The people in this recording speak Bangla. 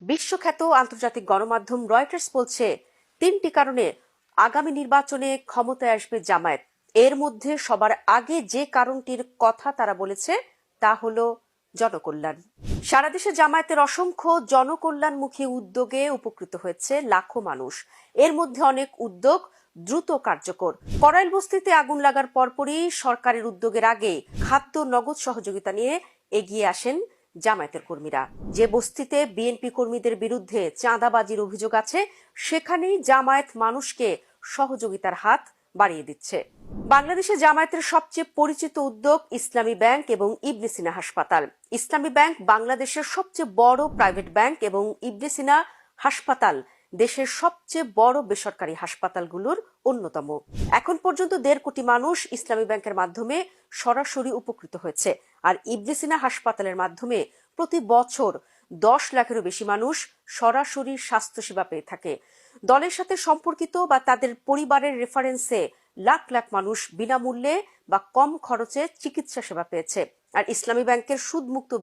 বিশ্বখ্যাত আন্তর্জাতিক গণমাধ্যম রয়টার্স বলছে 3টি কারণে আগামী নির্বাচনে ক্ষমতায় আসবে জামায়াত। এর মধ্যে সবার আগে যে কারণটির কথা তারা বলেছে তা হলো জনকল্যাণ। সারা দেশে জামায়াতের অসংখ্য জনকল্যাণমুখী উদ্যোগে উপকৃত হয়েছে লাখো মানুষ। এর মধ্যে অনেক উদ্যোগ দ্রুত কার্যকর। করাইল বস্তিতে আগুন লাগার পরপরই সরকারের উদ্যোগের আগে খাদ্য নগদ সহযোগিতা নিয়ে এগিয়ে আসেন জামায়াতের কর্মীরা। যে বস্তিতে বিএনপি কর্মীদের বিরুদ্ধে চাঁদাবাজির অভিযোগ আছে, সেখানেই জামায়াত মানুষকে সহযোগিতার হাত বাড়িয়ে দিচ্ছে। বাংলাদেশে জামায়াতের সবচেয়ে পরিচিত উদ্যোগ ইসলামী ব্যাংক এবং ইবনে সিনা হাসপাতাল। ইসলামী ব্যাংক বাংলাদেশের সবচেয়ে বড় প্রাইভেট ব্যাংক এবং ইবনে সিনা হাসপাতাল দেশের সবচেয়ে বড় বেসরকারি হাসপাতালগুলোর অন্যতম। এখন পর্যন্ত 1.5 কোটি মানুষ ইসলামী ব্যাংকের মাধ্যমে সরাসরি উপকৃত হয়েছে, আর ইবনে সিনা হাসপাতালের মাধ্যমে প্রতি বছর 10 লাখেরও বেশি মানুষ সরাসরি স্বাস্থ্যসেবা পেয়ে থাকে। দলের সাথে সম্পর্কিত বা তাদের পরিবারের রেফারেন্সে লাখ লাখ মানুষ বিনামূল্যে বা কম খরচে চিকিৎসা সেবা পেয়েছে। আর ইসলামী ব্যাংকের সুদমুক্ত